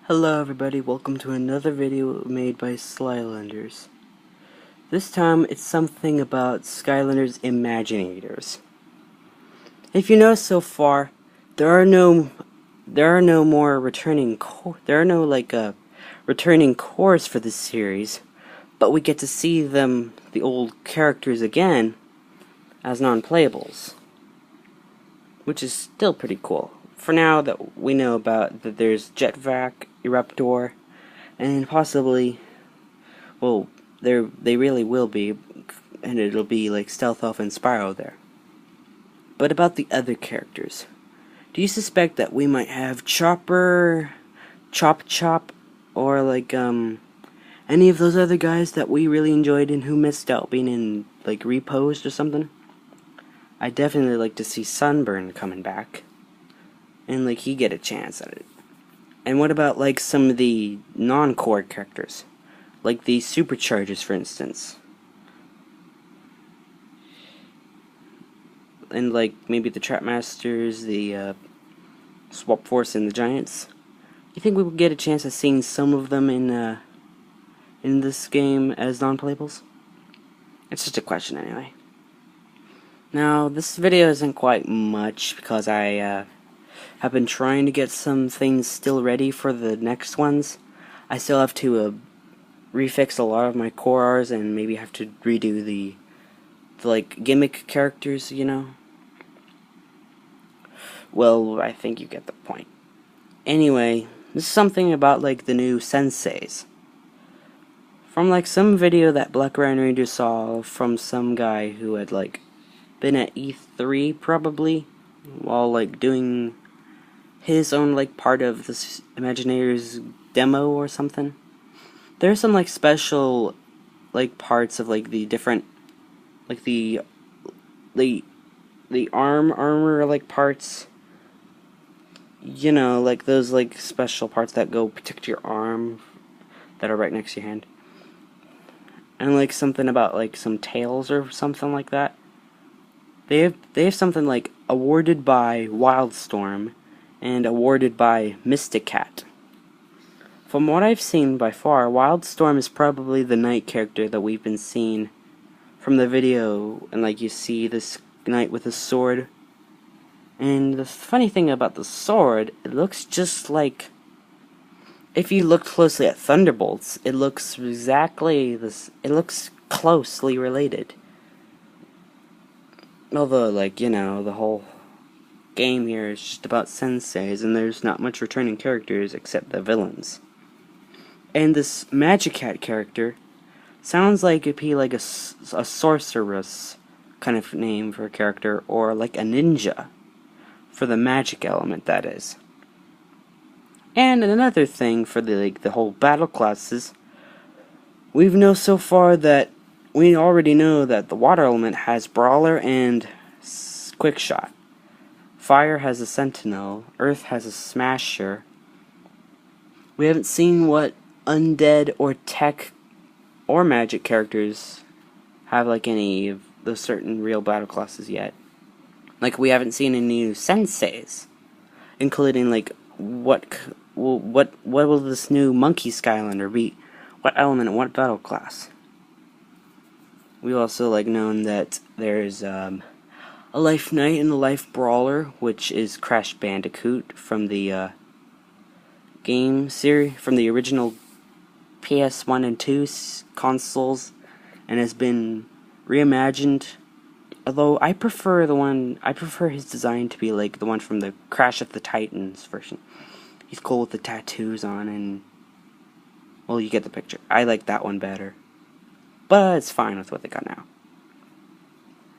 Hello everybody, welcome to another video made by Skylanders. This time it's something about Skylanders Imaginators. If you notice so far, there are no more returning returning cores for this series, but we get to see the old characters again as non-playables, which is still pretty cool. For now that we know about that there's Jetvac, Eruptor, and possibly, well, they really will be, and it'll be like Stealth Elf and Spyro there. But about the other characters, do you suspect that we might have Chopper, Chop, or any of those other guys that we really enjoyed and who missed out being in Reposed or something? I'd definitely like to see Sunburn coming back, and he get a chance at it. And what about some of the non-core characters, like the Superchargers, for instance, and maybe the Trapmasters, the Swap Force, and the Giants? You think we would get a chance of seeing some of them in this game as non-playables? It's just a question anyway. Now, this video isn't quite much because I have been trying to get some things still ready for the next ones. I still have to refix a lot of my core Rs and maybe have to redo the gimmick characters, you know? Well, I think you get the point. Anyway, this is something about the new senseis. From some video that Black Rhino Ranger saw from some guy who had been at E3 probably, while doing his own part of this Imaginators demo or something. There's some special parts of the different the armor parts, you know, those special parts that go protect your arm that are right next to your hand, and something about some tails or something like that. They have something awarded by Wildstorm and awarded by Mysticat. From what I've seen by far, Wildstorm is probably the knight character that we've been seeing from the video, and you see this knight with a sword. And the funny thing about the sword, it looks just if you look closely at Thunderbolts, it looks exactly this. It looks closely related. Although, you know, the whole game here is just about senseis, and there's not much returning characters except the villains. And this Magicat character sounds like it'd be a sorceress kind of name for a character, or a ninja for the magic element, that is. And another thing for the whole battle classes, we know so far that we already know that the water element has Brawler and Quickshot. Fire has a Sentinel. Earth has a Smasher. We haven't seen what undead or tech or magic characters have any of those certain real battle classes yet. We haven't seen any new senseis, including what will this new Monkey Skylander be? What element and what battle class? We also known that there's a Life Knight and a Life Brawler, which is Crash Bandicoot from the game series, from the original PS1 and 2 consoles, and has been reimagined. Although I prefer his design to be the one from the Crash of the Titans version. He's cool with the tattoos on, and well, you get the picture. I like that one better, but it's fine with what they got now.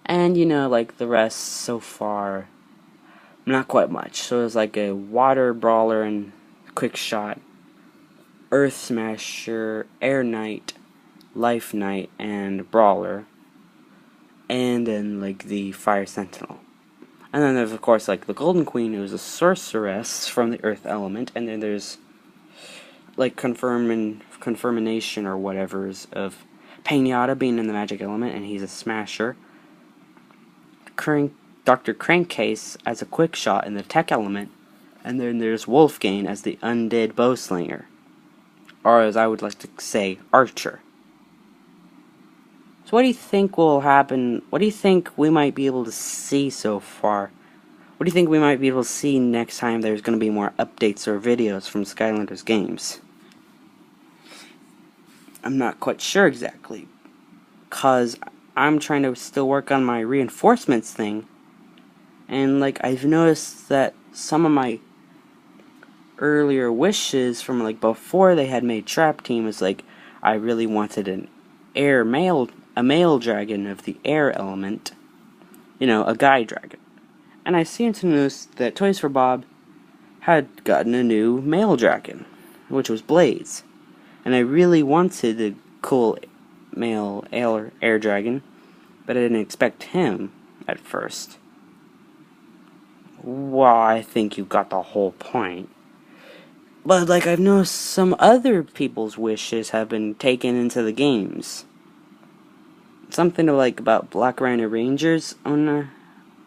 And you know, the rest so far, not quite much. So there's a Water Brawler and Quickshot, Earth Smasher, Air Knight, Life Knight, and Brawler, and then the Fire Sentinel. And then there's of course the Golden Queen, who's a sorceress from the Earth element, and then there's confirmation or whatever's of Pinata being in the magic element, and he's a Smasher. Dr. Crankcase as a Quickshot in the tech element, And then there's Wolfgang as the undead bowslinger, or as I would like to say, archer. So what do you think will happen? What do you think we might be able to see so far? What do you think we might be able to see next time there's going to be more updates or videos from Skylanders games? I'm not quite sure exactly, because I'm trying to still work on my reinforcements thing, and like I've noticed that some of my earlier wishes from like before they had made Trap Team was like I really wanted a male dragon of the air element, a guy dragon. And I seem to notice that Toys for Bob had gotten a new male dragon, which was Blaze. And I really wanted a cool male air dragon, but I didn't expect him at first. Well, I think you got the whole point. But like I've noticed some other people's wishes have been taken into the games. Something like about Black Rhino Ranger's own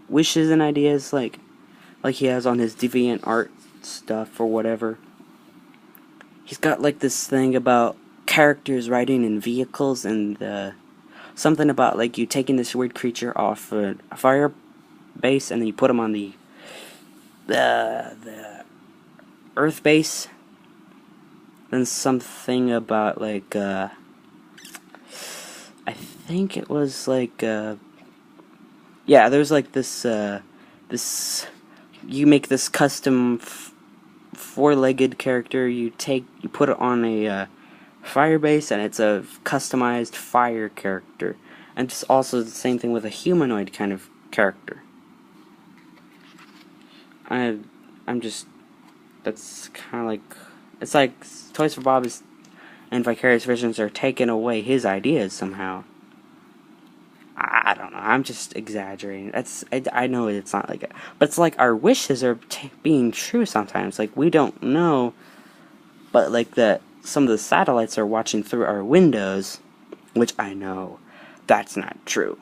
wishes and ideas, like he has on his DeviantArt stuff or whatever. He's got like this thing about characters riding in vehicles, and something about like you taking this weird creature off a fire base and then you put him on the Earth base. Then something about like I think it was like yeah, there's like this you make this custom four-legged character. You put it on a fire base, and it's a customized fire character. And it's also the same thing with a humanoid kind of character. That's kind of like, it's like Toys for Bob and Vicarious Visions are taking away his ideas somehow. I don't know, I'm just exaggerating. I know it's not like it, but it's like our wishes are being true sometimes. Like, we don't know, but like some of the satellites are watching through our windows, which I know that's not true.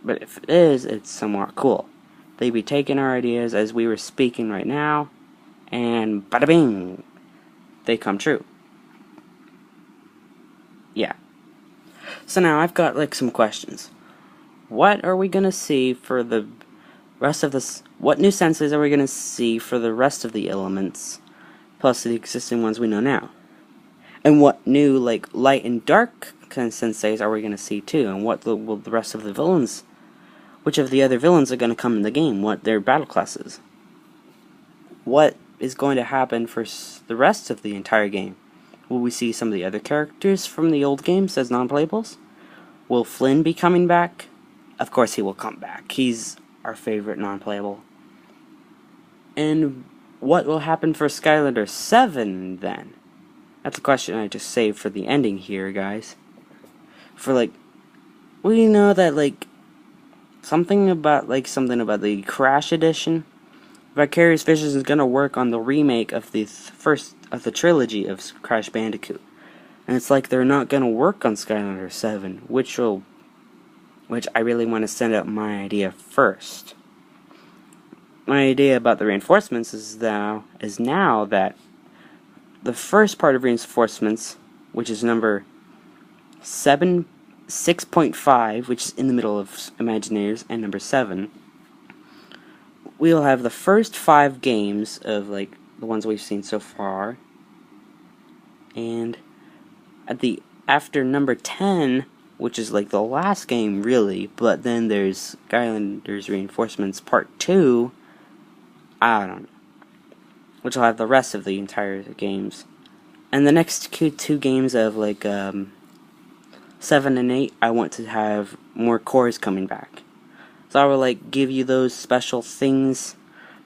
But if it is, it's somewhat cool. They be taking our ideas as we were speaking right now, and bada bing, they come true. Yeah. So now I've got like some questions. What are we gonna see for the rest of this? What new senses are we gonna see for the rest of the elements, plus the existing ones we know now? And what new like light and dark kind of senseis are we gonna see too? And what will the rest of the villains? Which of the other villains are gonna come in the game? What their battle classes? What is going to happen for the rest of the entire game? Will we see some of the other characters from the old games as non-playables? Will Flynn be coming back? Of course he will come back. He's our favorite non-playable. And what will happen for Skylanders 7 then? That's a question I just saved for the ending here, guys. For like, we know that like something about the Crash Edition. Vicarious Visions is gonna work on the remake of the first of the trilogy of Crash Bandicoot, and it's like they're not gonna work on Skylanders 7, which I really want to send out my idea first. My idea about the reinforcements is now that the first part of reinforcements, which is number 6.5, which is in the middle of Imaginators, and number 7, we'll have the first 5 games of like the ones we've seen so far, and after number 10, which is like the last game really, but then there's Skylanders Reinforcements Part 2, I don't know, which will have the rest of the entire games. And the next two games of like 7 and 8, I want to have more cores coming back. So I will like give you those special things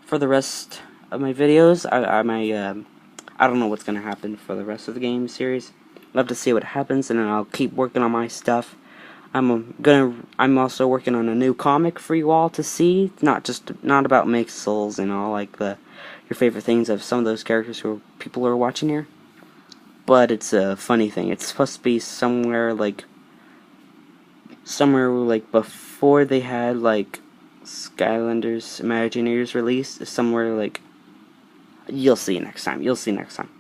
for the rest of my videos. I don't know what's gonna happen for the rest of the game series. Love to see what happens, and then I'll keep working on my stuff. I'm also working on a new comic for you all to see. Not about Mixels and all like your favorite things of some of those characters who people are watching here. But it's a funny thing. It's supposed to be somewhere like before they had like Skylanders Imaginators released. Somewhere like You'll see next time. You'll see next time.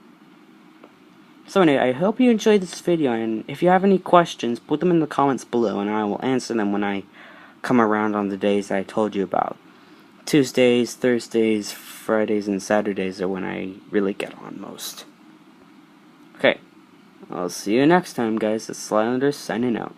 So anyway, I hope you enjoyed this video, and if you have any questions, put them in the comments below, and I will answer them when I come around on the days I told you about. Tuesdays, Thursdays, Fridays, and Saturdays are when I really get on most. Okay, I'll see you next time, guys. It's Skylanders signing out.